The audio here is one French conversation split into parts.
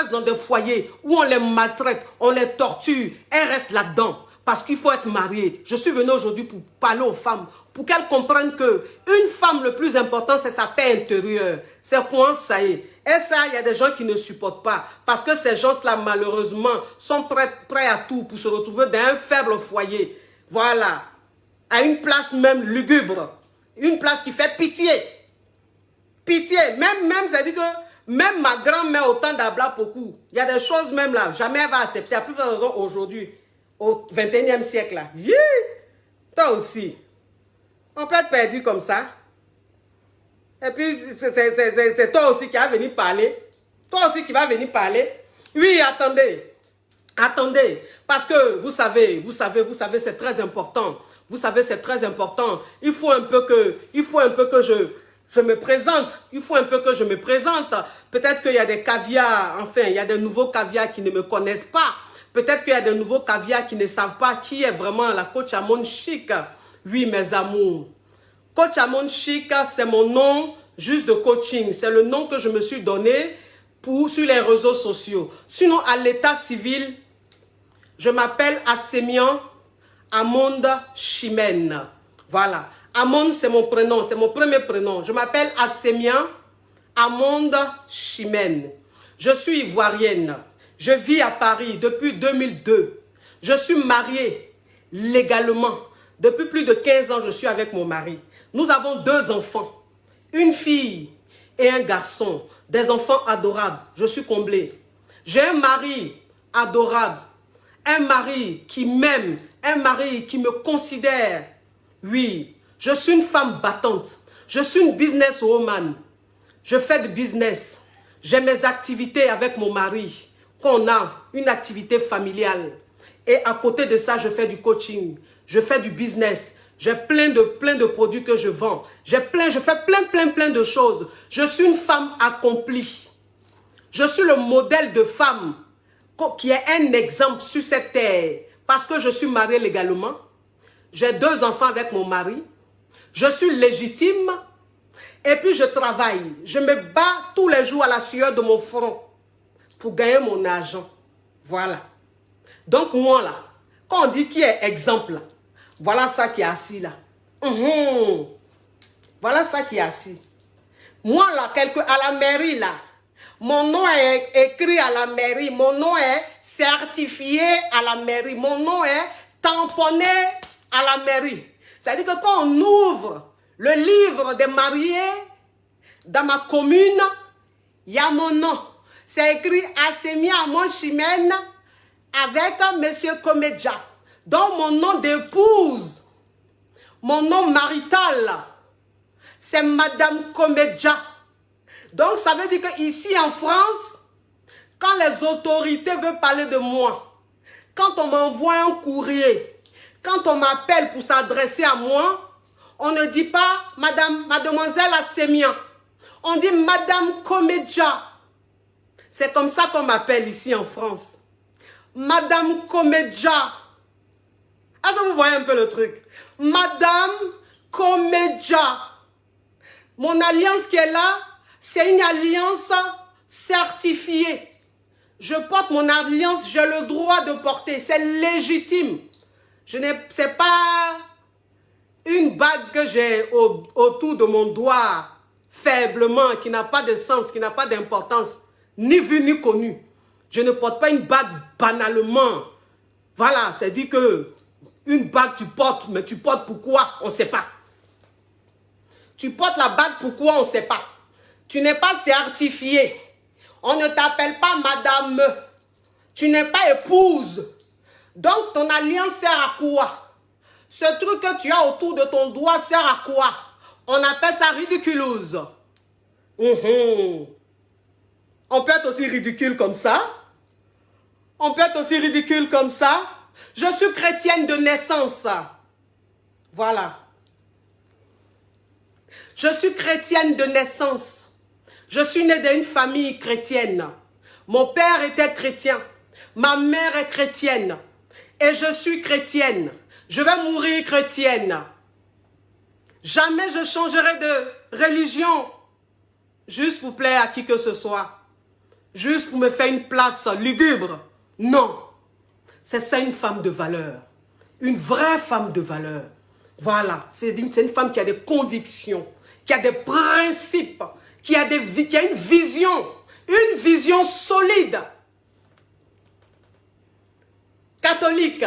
dans des foyers où on les maltraite, on les torture, elles restent là-dedans. Parce qu'il faut être marié. Je suis venu aujourd'hui pour parler aux femmes, pour qu'elles comprennent que une femme, le plus important, c'est sa paix intérieure. C'est quoi ça y est. Et ça, il y a des gens qui ne supportent pas. Parce que ces gens-là, malheureusement, sont prêts à tout pour se retrouver dans un faible foyer. Voilà. À une place même lugubre. Une place qui fait pitié. Pitié. Même, ça dit que même ma grand-mère, au temps d'Abla Pokou, il y a des choses même là, jamais elle va accepter. À plus de raison aujourd'hui. Au 21e siècle là. Yeah. Toi aussi. On peut être perdu comme ça. Et puis, c'est toi aussi qui vas venir parler. Toi aussi qui vas venir parler. Oui, attendez. Attendez. Parce que vous savez, c'est très important. Vous savez, c'est très important. Il faut un peu que je me présente. Il faut un peu que je me présente. Peut-être qu'il y a des caviars, enfin, il y a des nouveaux caviars qui ne me connaissent pas. Peut-être qu'il y a des nouveaux caviars qui ne savent pas qui est vraiment la coach Amon Chic. Oui, mes amours. Coach Amon Chic, c'est mon nom juste de coaching. C'est le nom que je me suis donné sur les réseaux sociaux. Sinon, à l'état civil, je m'appelle Assemian Amonde Chimène. Voilà. Amonde, c'est mon prénom. C'est mon premier prénom. Je m'appelle Assemian Amonde Chimène. Je suis ivoirienne. Je vis à Paris depuis 2002. Je suis mariée légalement. Depuis plus de 15 ans, je suis avec mon mari. Nous avons 2 enfants. Une fille et un garçon. Des enfants adorables. Je suis comblée. J'ai un mari adorable. Un mari qui m'aime. Un mari qui me considère. Oui, je suis une femme battante. Je suis une businesswoman. Je fais du business. J'ai mes activités avec mon mari. Qu'on a une activité familiale. Et à côté de ça, je fais du coaching. Je fais du business. J'ai plein de produits que je vends. Je fais plein de choses. Je suis une femme accomplie. Je suis le modèle de femme qui est un exemple sur cette terre. Parce que je suis mariée légalement. J'ai 2 enfants avec mon mari. Je suis légitime. Et puis je travaille. Je me bats tous les jours à la sueur de mon front pour gagner mon argent. Voilà. Donc moi là, quand on dit qui est exemple, voilà ça qui est assis là. Voilà ça qui est assis. Moi là, à la mairie là, mon nom est écrit à la mairie, mon nom est certifié à la mairie, mon nom est tamponné à la mairie. C'est-à-dire que quand on ouvre le livre des mariés dans ma commune, il y a mon nom. C'est écrit Assemian Amon Chimène avec Monsieur Komedja. Donc mon nom d'épouse, mon nom marital, c'est Madame Komedja. Donc ça veut dire qu'ici en France, quand les autorités veulent parler de moi, quand on m'envoie un courrier, quand on m'appelle pour s'adresser à moi, on ne dit pas Mademoiselle Assemian. On dit Madame Komedja. C'est comme ça qu'on m'appelle ici en France. Madame Komedja. Est-ce que vous voyez un peu le truc? Madame Komedja. Mon alliance qui est là, c'est une alliance certifiée. Je porte mon alliance, j'ai le droit de porter. C'est légitime. Ce n'est pas une bague que j'ai autour de mon doigt, faiblement, qui n'a pas de sens, qui n'a pas d'importance. Ni vu ni connu. Je ne porte pas une bague banalement. Voilà, c'est dit que une bague tu portes, mais tu portes pourquoi? On ne sait pas. Tu portes la bague pourquoi? On ne sait pas. Tu n'es pas certifié. On ne t'appelle pas madame. Tu n'es pas épouse. Donc ton alliance sert à quoi? Ce truc que tu as autour de ton doigt sert à quoi? On appelle ça ridiculose. On peut être aussi ridicule comme ça. On peut être aussi ridicule comme ça. Je suis chrétienne de naissance. Voilà. Je suis chrétienne de naissance. Je suis née d'une famille chrétienne. Mon père était chrétien. Ma mère est chrétienne. Et je suis chrétienne. Je vais mourir chrétienne. Jamais je changerai de religion juste pour plaire à qui que ce soit. juste pour me faire une place lugubre. Non. C'est ça une femme de valeur. Une vraie femme de valeur. Voilà. C'est une femme qui a des convictions, qui a des principes, qui a une vision. Une vision solide. Catholique,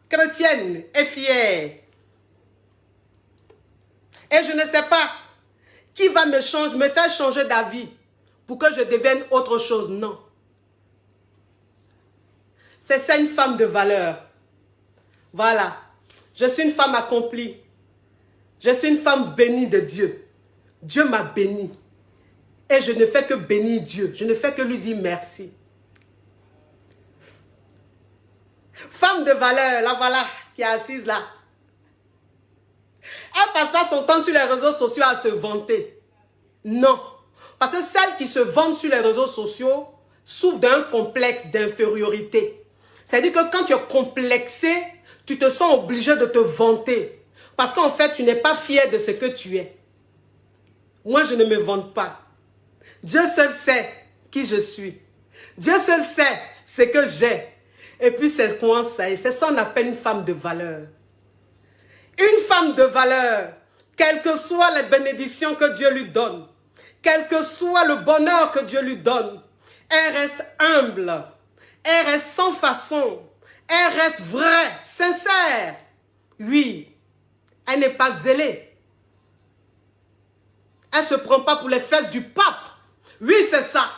chrétienne et fière. Et je ne sais pas qui va me faire changer d'avis pour que je devienne autre chose. Non. C'est ça une femme de valeur. Voilà. Je suis une femme accomplie. Je suis une femme bénie de Dieu. Dieu m'a bénie. Et je ne fais que bénir Dieu. Je ne fais que lui dire merci. Femme de valeur, la voilà, qui est assise là. Elle ne passe pas son temps sur les réseaux sociaux à se vanter. Non. Parce que celles qui se vantent sur les réseaux sociaux souffrent d'un complexe d'infériorité. C'est-à-dire que quand tu es complexé, tu te sens obligé de te vanter. Parce qu'en fait, tu n'es pas fier de ce que tu es. Moi, je ne me vante pas. Dieu seul sait qui je suis. Dieu seul sait ce que j'ai. Et puis, c'est comment ça est. C'est ça qu'on appelle une femme de valeur. Une femme de valeur, quelles que soient les bénédictions que Dieu lui donne, quel que soit le bonheur que Dieu lui donne, elle reste humble, elle reste sans façon, elle reste vraie, sincère. Oui, elle n'est pas zélée. Elle ne se prend pas pour les fesses du pape. Oui, c'est ça.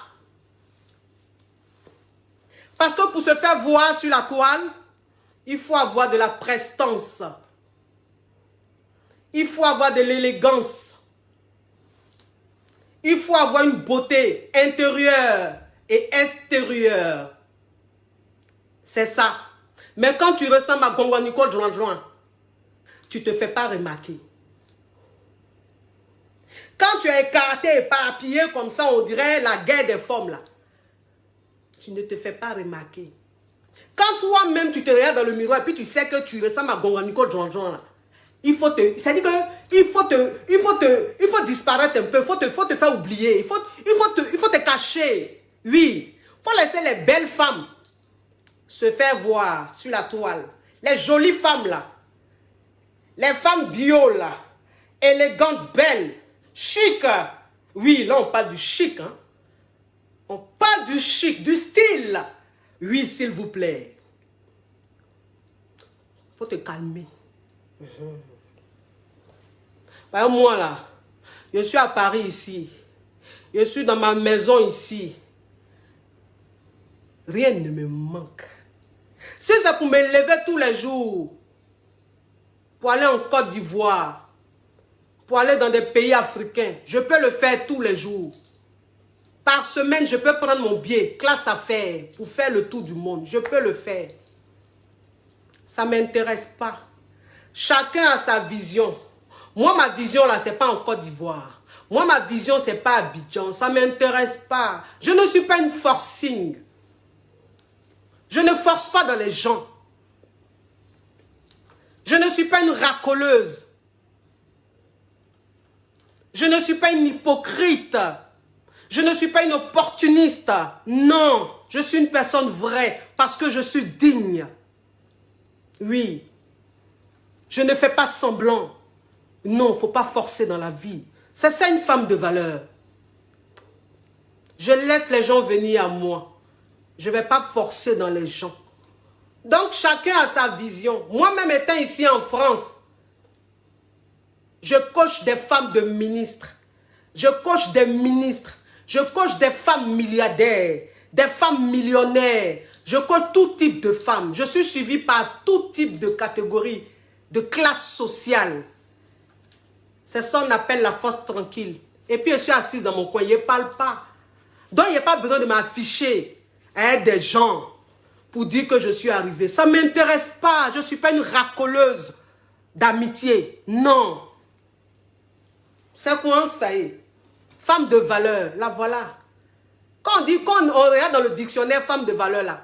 Parce que pour se faire voir sur la toile, il faut avoir de la prestance. Il faut avoir de l'élégance. Il faut avoir une beauté intérieure et extérieure. C'est ça. Mais quand tu ressembles à Gongo Nicole Join, tu ne te fais pas remarquer. Quand tu es écarté, éparpillé comme ça, on dirait la guerre des femmes là. Tu ne te fais pas remarquer. Quand toi-même tu te regardes dans le miroir et puis tu sais que tu ressembles à Gongo Nicole Join là. Il faut disparaître un peu, il faut te faire oublier, il faut te cacher. Oui, il faut laisser les belles femmes se faire voir sur la toile. Les jolies femmes là, les femmes bio là, élégantes, belles, chic. Oui, là on parle du chic. Hein? On parle du chic, du style. Oui, s'il vous plaît. Il faut te calmer. Ben, moi là, je suis à Paris ici. Je suis dans ma maison ici. Rien ne me manque. Si c'est pour me lever tous les jours, pour aller en Côte d'Ivoire, pour aller dans des pays africains, je peux le faire tous les jours. Par semaine, je peux prendre mon billet, classe affaires, pour faire le tour du monde. Je peux le faire. Ça ne m'intéresse pas. Chacun a sa vision. Moi, ma vision, là, ce n'est pas en Côte d'Ivoire. Moi, ma vision, ce n'est pas Abidjan. Ça ne m'intéresse pas. Je ne suis pas une forcing. Je ne force pas dans les gens. Je ne suis pas une racoleuse. Je ne suis pas une hypocrite. Je ne suis pas une opportuniste. Non, je suis une personne vraie parce que je suis digne. Oui. Je ne fais pas semblant. Non, il ne faut pas forcer dans la vie. C'est ça une femme de valeur. Je laisse les gens venir à moi. Je ne vais pas forcer dans les gens. Donc, chacun a sa vision. Moi-même étant ici en France, je coach des femmes de ministres. Je coach des ministres. Je coach des femmes milliardaires, des femmes millionnaires. Je coach tout type de femmes. Je suis suivi par tout type de catégorie, de classe sociale. C'est ça qu'on appelle la force tranquille. Et puis je suis assise dans mon coin, je ne parle pas. Donc il n'y a pas besoin de m'afficher à des gens pour dire que je suis arrivée. Ça ne m'intéresse pas. Je ne suis pas une racoleuse d'amitié. Non. C'est quoi ça y est? Femme de valeur, la voilà. Quand on regarde dans le dictionnaire femme de valeur là,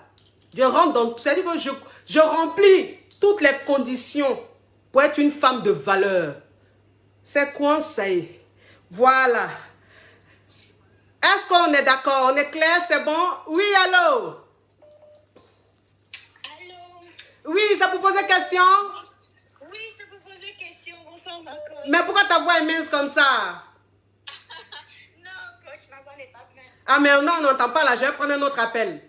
je rentre dans... C'est-à-dire que je remplis toutes les conditions pour être une femme de valeur. C'est quoi ça y est? Voilà. Est-ce qu'on est d'accord? On est clair? C'est bon? Oui, allô? Allô? Oui, c'est pour poser question? Oui, c'est pour poser question. Bonsoir, ma coach. Mais pourquoi ta voix est mince comme ça? Non, coach, ma voix n'est pas mince. Ah, mais non, on n'entend pas là. Je vais prendre un autre appel.